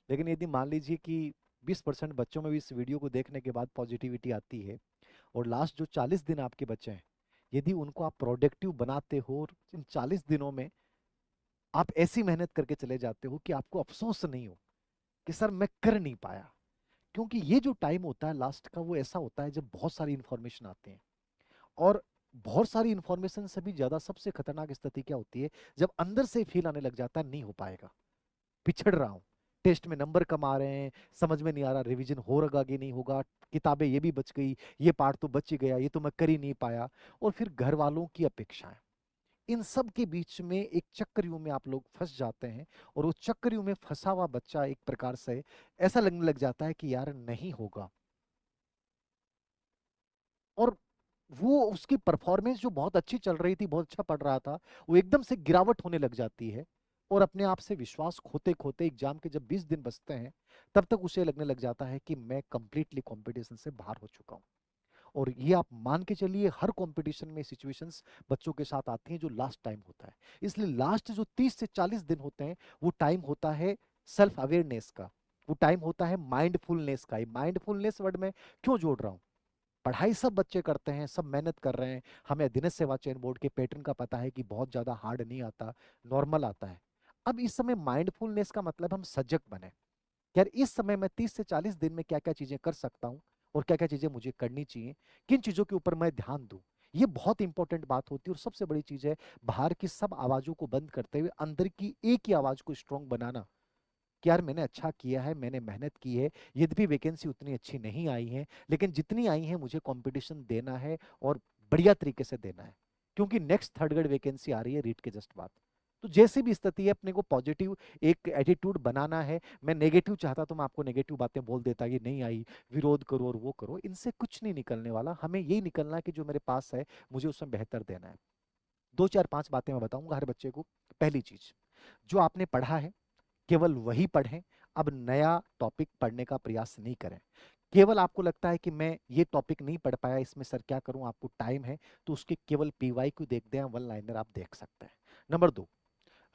लेकिन यदि मान लीजिए कि 20% बच्चों में भी इस वीडियो को देखने के बाद पॉजिटिविटी आती है, और लास्ट जो 40 दिन आपके बचे हैं, यदि उनको आप प्रोडक्टिव बनाते हो और इन 40 दिनों में आप ऐसी मेहनत करके चले जाते हो कि आपको अफसोस नहीं हो कि सर मैं कर नहीं पाया। क्योंकि ये जो टाइम होता है लास्ट का, वो ऐसा होता है जब बहुत सारी इंफॉर्मेशन आते हैं, और बहुत सारी इंफॉर्मेशन से भी ज्यादा सबसे खतरनाक स्थिति क्या होती है, जब अंदर से फील आने लग जाता है नहीं हो पाएगा, पिछड़ रहा हूं, टेस्ट में नंबर कम आ रहे हैं, समझ में नहीं आ रहा रिवीजन होगा कि नहीं होगा, किताबें ये भी बच गई, ये पार्ट तो बच ही गया, ये तो मैं कर ही नहीं पाया, और फिर घर वालों की अपेक्षाएं, इन सब के बीच में एक चक्रव्यूह में आप लोग फंस जाते हैं। और वो चक्रव्यूह में फंसा हुआ बच्चा एक प्रकार से ऐसा लगने लग जाता है कि यार नहीं होगा, और वो उसकी परफॉर्मेंस जो बहुत अच्छी चल रही थी, बहुत अच्छा पढ़ रहा था, वो एकदम से गिरावट होने लग जाती है। और अपने आप से विश्वास खोते खोते एग्जाम के जब 20 दिन बचते हैं, तब तक उसे लगने लग जाता है कि मैं कंप्लीटली कंपटीशन से बाहर हो चुका हूँ। और ये आप मान के चलिए हर कंपटीशन में सिचुएशंस बच्चों के साथ आती हैं जो लास्ट टाइम होता है। इसलिए लास्ट जो 30 से 40 दिन होते हैं, वो टाइम होता है सेल्फ अवेयरनेस का, वो टाइम होता है माइंडफुलनेस का। माइंडफुलनेस वर्ड में क्यों जोड़ रहा हूँ, पढ़ाई सब बच्चे करते हैं, सब मेहनत कर रहे हैं, हमें दिनेश सेवा चयन बोर्ड के पैटर्न का पता है कि बहुत ज्यादा हार्ड नहीं आता, नॉर्मल आता है। अब इस समय माइंडफुलनेस का मतलब हम सजग बने, यार इस समय मैं 30 से 40 दिन में क्या क्या चीजें कर सकता हूँ, और क्या क्या चीजें मुझे करनी चाहिए, किन चीजों के ऊपर मैं ध्यान दूं। ये बहुत इंपॉर्टेंट बात होती है। और सबसे बड़ी चीज है बाहर की सब आवाजों को बंद करते हुए अंदर की एक ही आवाज को स्ट्रांग बनाना, कि यार मैंने अच्छा किया है, मैंने मेहनत की है, यद्यपि वैकेंसी उतनी अच्छी नहीं आई है, लेकिन जितनी आई है मुझे कंपटीशन देना है, और बढ़िया तरीके से देना है। क्योंकि नेक्स्ट थर्ड ग्रेड वैकेंसी आ रही है रीट के जस्ट बाद। तो जैसी भी स्थिति है, अपने को पॉजिटिव एक एटीट्यूड बनाना है। मैं नेगेटिव चाहता तो मैं आपको नेगेटिव बातें बोल देता, ये नहीं आई, विरोध करो और वो करो, इनसे कुछ नहीं निकलने वाला। हमें यही निकलना है कि जो मेरे पास है मुझे उसमें बेहतर देना है। दो चार पांच बातें मैं बताऊंगा हर बच्चे को। पहली चीज, जो आपने पढ़ा है केवल वही पढ़ें। अब नया टॉपिक पढ़ने का प्रयास नहीं करें। केवल आपको लगता है कि मैं ये टॉपिक नहीं पढ़ पाया, इसमें सर क्या करूं, आपको टाइम है तो उसके केवल पीवाईक्यू देख दें, वन लाइनर आप देख सकते हैं। नंबर दो,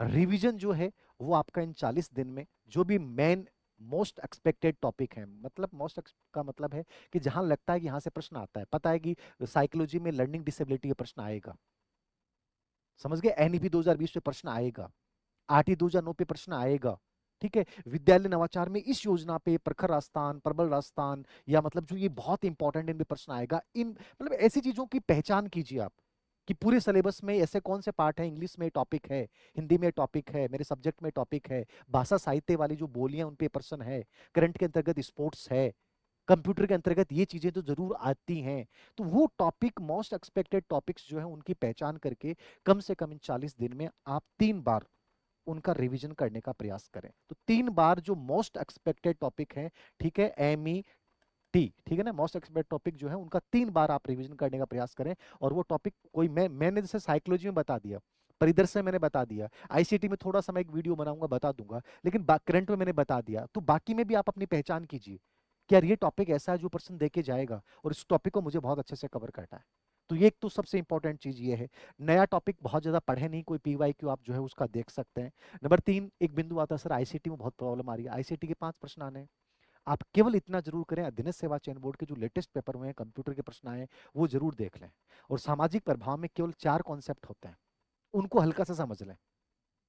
रिवीजन जो है वो आपका इन 40 दिन में जो भी मेन मोस्ट एक्सपेक्टेड टॉपिक है, मतलब मोस्ट का मतलब है कि जहां लगता है कि यहां से प्रश्न आता है, पता है कि साइकोलॉजी में लर्निंग डिसेबिलिटी का प्रश्न आएगा, समझ गए, एनईपी 2020 पे प्रश्न आएगा, आरटी 2009 पे प्रश्न आएगा, ठीक है। विद्यालय नवाचार में इस योजना पे प्रखर राजस्थान, प्रबल राजस्थान, या मतलब जो ये बहुत इंपॉर्टेंट इन पे प्रश्न आएगा। इन मतलब ऐसी चीजों की पहचान कीजिए आप, कि पूरे सिलेबस में ऐसे कौन से पार्ट हैं, इंग्लिश में टॉपिक है, हिंदी में टॉपिक है, मेरे सब्जेक्ट में टॉपिक है, भाषा साहित्य वाली जो बोलियां उन पे प्रश्न है, करंट के अंतर्गत स्पोर्ट्स है, कंप्यूटर के अंतर्गत ये चीजें तो जरूर आती हैं। तो वो टॉपिक मोस्ट एक्सपेक्टेड टॉपिक्स जो है उनकी पहचान करके कम से कम इन 40 दिन में आप 3 बार उनका रिवीजन करने का प्रयास करें। तो 3 बार जो मोस्ट एक्सपेक्टेड टॉपिक है, ठीक है, एमई टी, ठीक है ना, मोस्ट एक्सपेक्टेड टॉपिक जो है उनका 3 बार आप रिवीजन करने का प्रयास करें। और वो टॉपिक कोई मैंने जैसे साइकोलॉजी में बता दिया, परिदर्शन मैंने बता दिया, आईसीटी में थोड़ा सा मैं एक वीडियो बनाऊंगा बता दूंगा, लेकिन करंट में मैंने बता दिया, तो बाकी में भी आप अपनी पहचान कीजिए कि यार ये टॉपिक ऐसा है जो पर्सन देके जाएगा, और इस टॉपिक को मुझे बहुत अच्छे से कवर करना है। तो ये एक तो सबसे इंपॉर्टेंट चीज ये है। नया टॉपिक बहुत ज्यादा पढ़े नहीं, कोई पीवाईक्यू आप जो है उसका देख सकते हैं। नंबर 3, एक बिंदु आता है सर आईसीटी में बहुत प्रॉब्लम आ रही है, आईसीटी के 5 प्रश्न आने हैं। आप केवल इतना जरूर करें, अधीनस्थ सेवा चयन बोर्ड के जो लेटेस्ट पेपर हुए हैं कंप्यूटर के प्रश्न आए हैं, वो जरूर देख लें। और सामाजिक प्रभाव में केवल 4 कॉन्सेप्ट होते हैं, उनको हल्का सा समझ लें।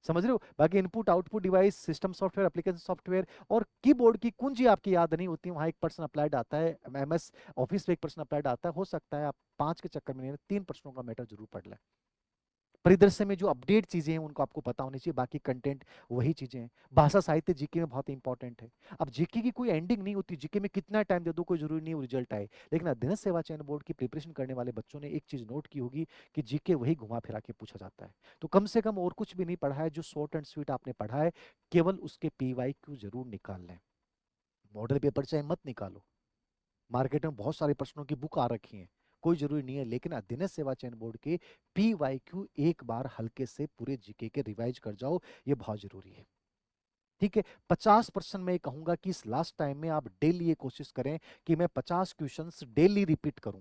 समझ रहे हो, बाकी input output device, system software, application software, और कीबोर्ड की कुंजी आपकी याद नहीं होती, वहां एक पर्सन अप्लाइड आता है, एमएस ऑफिस में एक पर्सन अप्लाइड आता है, हो सकता है आप 5 के चक्कर में नहीं, 3 प्रश्नों का मैटर जरूर पढ़ लें। परिदृश्य में जो अपडेट चीजें हैं उनको आपको पता होनी चाहिए, बाकी कंटेंट वही चीजें हैं। भाषा साहित्य जीके में बहुत इंपॉर्टेंट है। अब जीके की कोई एंडिंग नहीं होती, जीके में कितना टाइम दे दो कोई जरूरी नहीं रिजल्ट आए, लेकिन अध्ययन सेवा चयन बोर्ड की प्रिपरेशन करने वाले बच्चों ने एक चीज नोट की होगी कि जीके वही घुमा फिरा के पूछा जाता है। तो कम से कम और कुछ भी नहीं पढ़ा है, जो शॉर्ट एंड स्वीट आपने पढ़ा है, केवल उसके पीवाईक्यू जरूर निकाल लें। मॉडल पेपर चाहे मत निकालो, मार्केट में बहुत सारे प्रश्नों की बुक आ रखी है, कोई जरूरी नहीं है, लेकिन अध्ययन सेवा चयन बोर्ड के पीवाईक्यू एक बार हल्के से पूरे जीके के रिवाइज कर जाओ, ये बहुत जरूरी है। ठीक है, 50% मैं कहूंगा कि इस लास्ट टाइम में आप डेली ये कोशिश करें कि मैं 50 क्वेश्चंस डेली रिपीट करूं।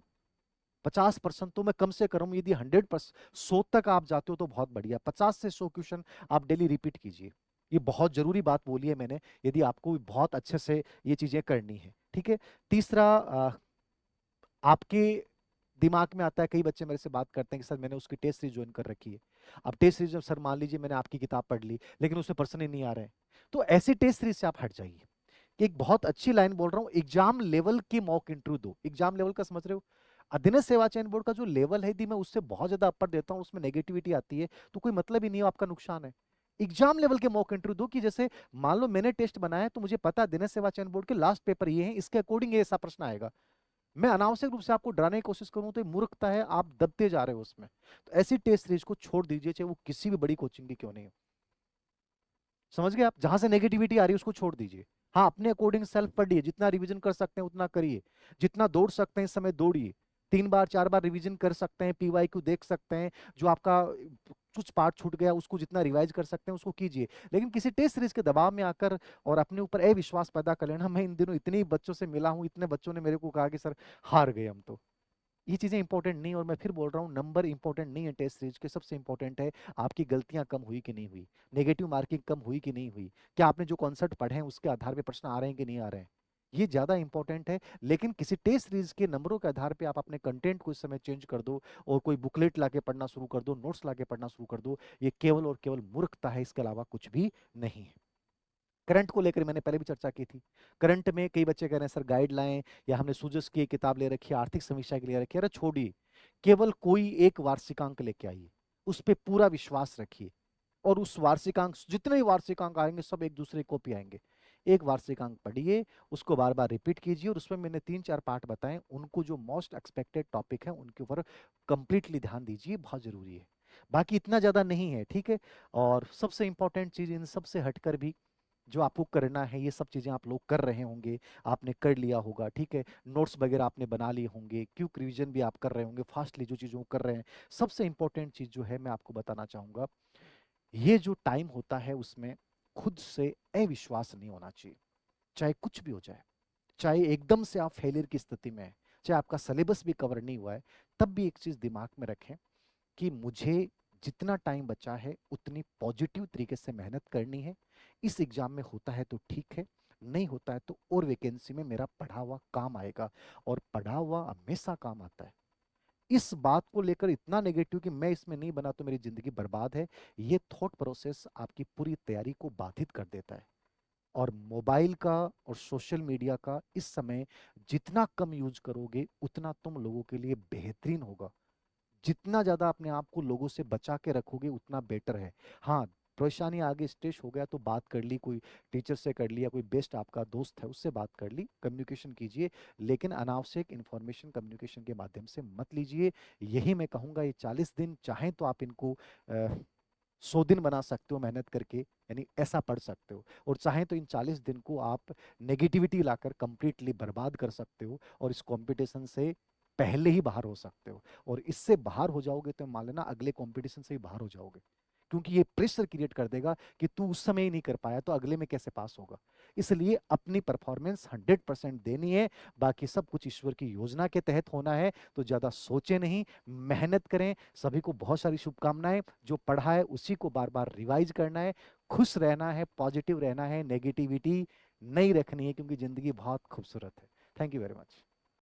50% तो मैं कम से करूं, यदि 100% 100 तक आप जाते हो तो बहुत बढ़िया, 50 से 100 क्वेश्चन आप डेली रिपीट कीजिए। ये बहुत जरूरी बात बोली है मैंने, यदि आपको बहुत अच्छे से ये चीजें करनी है। ठीक है। तीसरा, आपके दिमाग में आता है, कई बच्चे मेरे से बात करते हैं कि सर मैंने उसकी टेस्ट सीरीज ज्वाइन कर रखी है। अब टेस्ट सीरीज, सर मान लीजिए मैंने आपकी किताब पढ़ ली लेकिन उसमें पर्सन ही नहीं आ रहे हैं, तो ऐसी टेस्ट सीरीज से आप हट जाइए। कि एक बहुत अच्छी लाइन बोल रहा हूँ, एग्जाम लेवल के मॉक इंटरव्यू दो। एग्जाम लेवल का समझ रहे हो? अधीनस्थ सेवा चयन बोर्ड का जो लेवल है, यदि मैं उससे बहुत ज्यादा अपर देता हूँ, उसमें नेगेटिविटी आती है, तो कोई मतलब ही नहीं है, आपका नुकसान है। एग्जाम लेवल के मॉक इंटरव्यू दो, कि जैसे मान लो मैंने टेस्ट बनाया है, तो मुझे पता है अधीनस्थ सेवा चयन बोर्ड के लास्ट पेपर ये है, इसके अकॉर्डिंग ये ऐसा प्रश्न आएगा। मैं अनावश्यक रूप से आपको डराने की कोशिश करूं तो ये मूर्खता है, आप दबते जा रहे हो उसमें। तो ऐसी टेस्ट सीरीज को छोड़ दीजिए, चाहे वो किसी भी बड़ी कोचिंग की क्यों नहीं हो। समझ गए आप? जहां से नेगेटिविटी आ रही है उसको छोड़ दीजिए। हाँ, अपने अकॉर्डिंग सेल्फ पढ़िए, जितना रिवीजन कर सकते हैं उतना करिए, जितना दौड़ सकते हैं इस समय दौड़िए, 3 बार 4 बार रिवीजन कर सकते हैं, पीवाईक्यू देख सकते हैं, जो आपका कुछ पार्ट छूट गया उसको जितना रिवाइज कर सकते हैं उसको कीजिए। लेकिन किसी टेस्ट सीरीज के दबाव में आकर और अपने ऊपर अविश्वास पैदा कर लेना, मैं इन दिनों इतने बच्चों से मिला हूं, इतने बच्चों ने मेरे को कहा कि सर हार गए हम तो। ये चीजें इंपॉर्टेंट नहीं, और मैं फिर बोल रहा हूँ, नंबर इंपॉर्टेंट नहीं है टेस्ट सीरीज के, सबसे इंपॉर्टेंट है आपकी गलतियां कम हुई कि नहीं हुई, नेगेटिव मार्किंग कम हुई कि नहीं हुई, क्या आपने जो कॉन्सेप्ट पढ़े हैं उसके आधार पे प्रश्न आ रहे हैं कि नहीं आ रहे हैं, ये ज्यादा इंपॉर्टेंट है। लेकिन किसी टेस्ट सीरीज के नंबरों के आधार पे आप अपने कंटेंट को इस समय चेंज कर दो और कोई बुकलेट लाके पढ़ना शुरू कर दो, नोट्स लाके पढ़ना शुरू कर दो, ये केवल और केवल मूर्खता है, इसके अलावा कुछ भी नहीं है। करंट को लेकर मैंने पहले भी चर्चा की थी। करंट में कई बच्चे कह रहे हैं सर गाइड लाएं, या हमने सूजस की एक किताब ले रखी है, आर्थिक समीक्षा के लिए रखी है। अरे छोड़िए, केवल कोई एक वार्षिकांक लेके आइए, उस पर पूरा विश्वास रखिए, और उस वार्षिकांक, जितने भी वार्षिकांक आएंगे सब एक दूसरे कॉपी आएंगे। एक वार्षिकांक पढ़िए, उसको बार बार रिपीट कीजिए, और उसमें मैंने 3 4 पार्ट बताए, उनको जो मोस्ट एक्सपेक्टेड टॉपिक है उनके ऊपर कंप्लीटली ध्यान दीजिए, बहुत जरूरी है। बाकी इतना ज्यादा नहीं है, ठीक है। और सबसे इंपॉर्टेंट चीज इन सबसे हटकर भी जो आपको करना है, ये सब चीजें आप लोग कर रहे होंगे, आपने कर लिया होगा, ठीक है। नोट्स वगैरह आपने बना लिए होंगे, क्विक रिवीजन भी आप कर रहे होंगे, फास्टली जो चीजों को कर रहे हैं। सबसे इंपॉर्टेंट चीज जो है मैं आपको बताना चाहूंगा, ये जो टाइम होता है उसमें खुद से अविश्वास नहीं होना चाहिए। चाहे कुछ भी हो जाए, चाहे एकदम से आप फेलियर की स्थिति में है, चाहे आपका सिलेबस भी कवर नहीं हुआ है, तब भी एक चीज दिमाग में रखें कि मुझे जितना टाइम बचा है उतनी पॉजिटिव तरीके से मेहनत करनी है। इस एग्जाम में होता है तो ठीक है, नहीं होता है तो और वैकेंसी में मेरा पढ़ा हुआ काम आएगा, और पढ़ा हुआ हमेशा काम आता है। इस बात को लेकर इतना नेगेटिव कि मैं इसमें नहीं बना तो मेरी जिंदगी बर्बाद है, ये थॉट प्रोसेस आपकी पूरी तैयारी को बाधित कर देता है। और मोबाइल का और सोशल मीडिया का इस समय जितना कम यूज करोगे उतना तुम लोगों के लिए बेहतरीन होगा। जितना ज्यादा अपने आप को लोगों से बचा के रखोगे उतना बेटर है। हाँ, परेशानी आगे स्ट्रेस हो गया तो बात कर ली, कोई टीचर से कर लिया, कोई बेस्ट आपका दोस्त है उससे बात कर ली, कम्युनिकेशन कीजिए, लेकिन अनावश्यक इंफॉर्मेशन कम्युनिकेशन के माध्यम से मत लीजिए। यही मैं कहूँगा, ये 40 दिन चाहें तो आप इनको 100 दिन बना सकते हो मेहनत करके, यानी ऐसा पढ़ सकते हो, और चाहें तो इन 40 दिन को आप नेगेटिविटी लाकर कंप्लीटली बर्बाद कर सकते हो, और इस कंपटीशन से पहले ही बाहर हो सकते हो। और इससे बाहर हो जाओगे तो मान लेना अगले कंपटीशन से ही बाहर हो जाओगे, क्योंकि ये प्रेशर क्रिएट कर देगा कि तू उस समय ही नहीं कर पाया तो अगले में कैसे पास होगा। इसलिए अपनी परफॉर्मेंस 100% देनी है, बाकी सब कुछ ईश्वर की योजना के तहत होना है। तो ज्यादा सोचे नहीं, मेहनत करें। सभी को बहुत सारी शुभकामनाएं। जो पढ़ा है उसी को बार बार रिवाइज करना है, खुश रहना है, पॉजिटिव रहना है, नेगेटिविटी नहीं रखनी है, क्योंकि जिंदगी बहुत खूबसूरत है। Thank you very much.